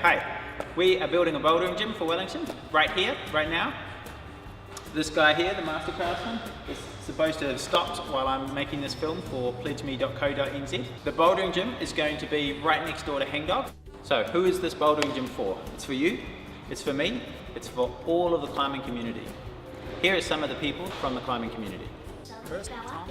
Hi, we are building a bouldering gym for Wellington, right here, right now. This guy here, the master craftsman, is supposed to have stopped while I'm making this film for pledgeme.co.nz. The bouldering gym is going to be right next door to Hangdog. So who is this bouldering gym for? It's for you, it's for me, it's for all of the climbing community. Here are some of the people from the climbing community. First, Tom,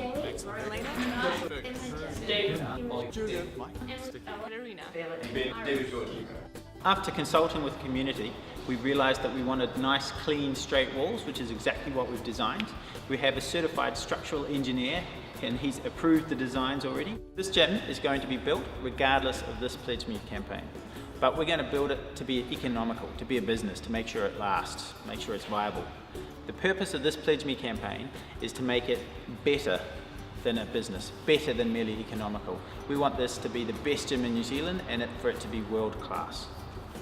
After consulting with the community, we realized that we wanted nice, clean, straight walls, which is exactly what we've designed. We have a certified structural engineer and he's approved the designs already. This gym is going to be built regardless of this Pledge Me campaign. But we're going to build it to be economical, to be a business, to make sure it lasts, make sure it's viable. The purpose of this Pledge Me campaign is to make it better than a business, better than merely economical. We want this to be the best gym in New Zealand and for it to be world class.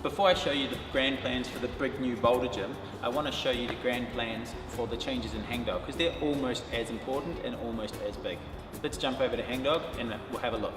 Before I show you the grand plans for the big new boulder gym, I want to show you the grand plans for the changes in Hangdog because they're almost as important and almost as big. Let's jump over to Hangdog and we'll have a look.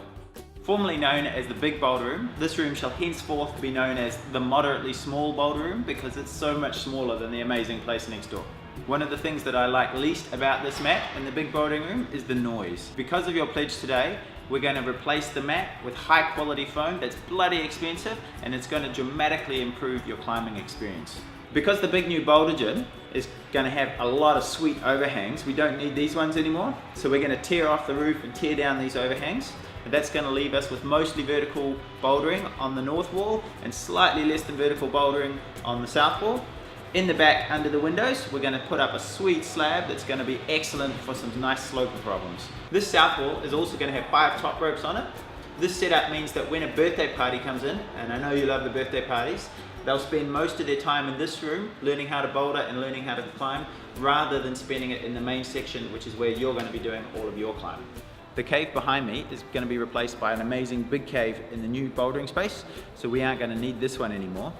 Formerly known as the Big Boulder Room, this room shall henceforth be known as the Moderately Small Boulder Room because it's so much smaller than the amazing place next door. One of the things that I like least about this mat in the Big Bouldering Room is the noise. Because of your pledge today, we're going to replace the mat with high quality foam that's bloody expensive and it's going to dramatically improve your climbing experience. Because the big new boulder gym is going to have a lot of sweet overhangs, we don't need these ones anymore. So we're going to tear off the roof and tear down these overhangs. And that's going to leave us with mostly vertical bouldering on the north wall and slightly less than vertical bouldering on the south wall. In the back, under the windows, we're going to put up a sweet slab that's going to be excellent for some nice sloper problems. This south wall is also going to have 5 top ropes on it. This setup means that when a birthday party comes in, and I know you love the birthday parties, they'll spend most of their time in this room learning how to boulder and learning how to climb rather than spending it in the main section, which is where you're going to be doing all of your climbing. The cave behind me is going to be replaced by an amazing big cave in the new bouldering space, so we aren't going to need this one anymore.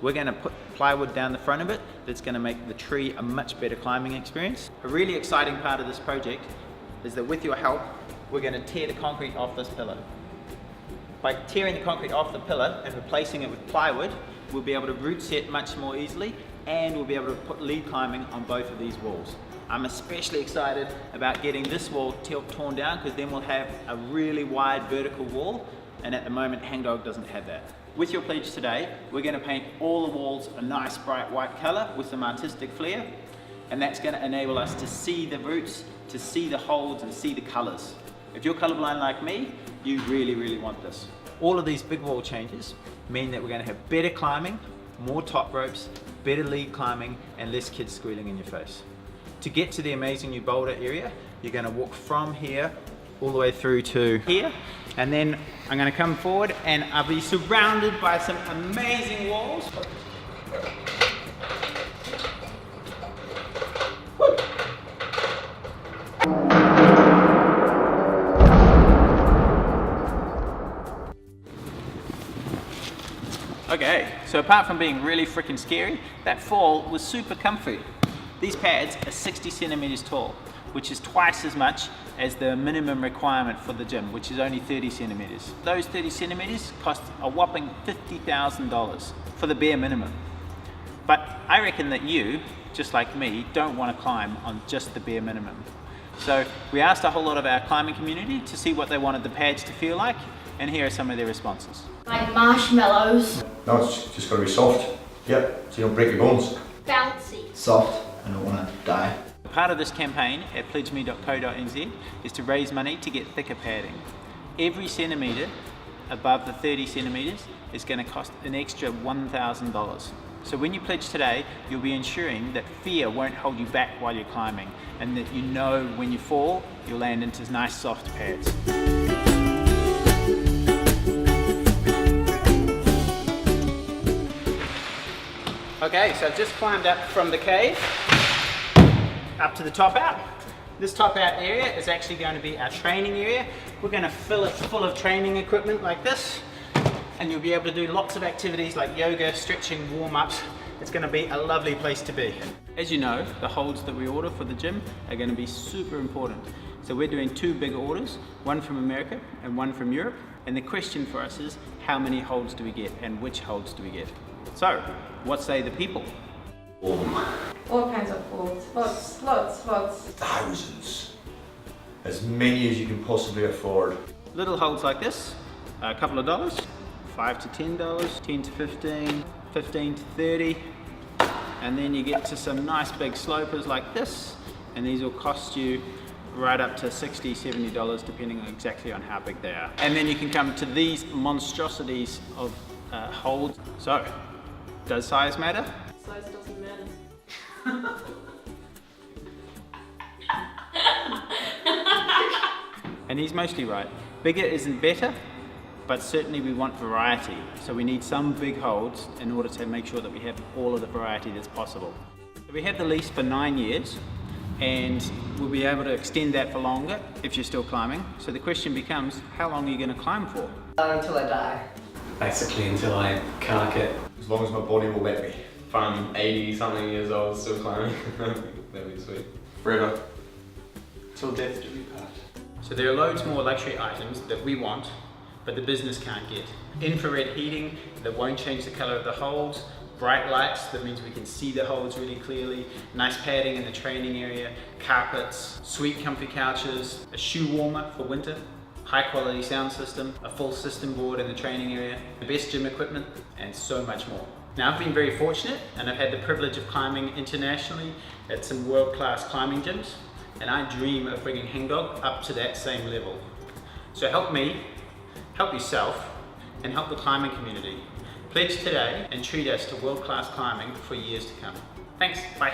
We're going to put plywood down the front of it that's going to make the tree a much better climbing experience. A really exciting part of this project is that with your help, we're going to tear the concrete off this pillar. By tearing the concrete off the pillar and replacing it with plywood, we'll be able to root set much more easily and we'll be able to put lead climbing on both of these walls. I'm especially excited about getting this wall torn down because then we'll have a really wide vertical wall and at the moment Hangdog doesn't have that. With your pledge today, we're going to paint all the walls a nice bright white colour with some artistic flair and that's going to enable us to see the roots, to see the holds and see the colours. If you're colourblind like me, you really want this. All of these big wall changes mean that we're going to have better climbing, more top ropes, better lead climbing and less kids squealing in your face. To get to the amazing new boulder area, you're going to walk from here all the way through to here and then I'm going to come forward and I'll be surrounded by some amazing walls. Woo. Okay, so apart from being really freaking scary, that fall was super comfy. These pads are 60 centimeters tall, which is twice as much as the minimum requirement for the gym, which is only 30 centimeters. Those 30 centimeters cost a whopping $50,000 for the bare minimum. But I reckon that you, just like me, don't want to climb on just the bare minimum. So we asked a whole lot of our climbing community to see what they wanted the pads to feel like, and here are some of their responses. Like marshmallows. No, it's just got to be soft. Yep, so you don't break your bones. Bouncy. Soft. I don't want to die. Part of this campaign at pledgeme.co.nz is to raise money to get thicker padding. Every centimetre above the 30 centimetres is going to cost an extra $1,000. So when you pledge today, you'll be ensuring that fear won't hold you back while you're climbing and that you know when you fall, you'll land into nice soft pads. Okay, so I've just climbed up from the cave up to the top out. This top out area is actually going to be our training area. We're going to fill it full of training equipment like this and you'll be able to do lots of activities like yoga, stretching, warm-ups. It's going to be a lovely place to be. As you know, the holds that we order for the gym are going to be super important So we're doing 2 big orders, one from America and one from Europe. And the question for us is, how many holds do we get and which holds do we get? So, what say the people? All of them. All kinds of holds. Lots. Thousands. As many as you can possibly afford. Little holds like this, a couple of dollars, $5 to $10, 10 to 15, 15 to 30. And then you get to some nice big slopers like this, and these will cost you right up to $60, $70 depending on exactly on how big they are. And then you can come to these monstrosities of holds. So, does size matter? Size doesn't matter. And he's mostly right. Bigger isn't better, but certainly we want variety. So we need some big holds in order to make sure that we have all of the variety that's possible. So we have the lease for 9 years, and we'll be able to extend that for longer if you're still climbing. So the question becomes, how long are you going to climb for? Until I die. Basically until I cark it. As long as my body will let me. If I'm 80 something years old still climbing, that'd be sweet. Forever. Till death do we part. So there are loads more luxury items that we want, but the business can't get. Infrared heating that won't change the color of the holds, bright lights that means we can see the holds really clearly, nice padding in the training area, carpets, sweet comfy couches, a shoe warmer for winter, high quality sound system, a full system board in the training area, the best gym equipment, and so much more. Now I've been very fortunate and I've had the privilege of climbing internationally at some world-class climbing gyms, and I dream of bringing Hangdog up to that same level. So help me, help yourself, and help the climbing community. Pledge today and treat us to world-class climbing for years to come. Thanks, bye.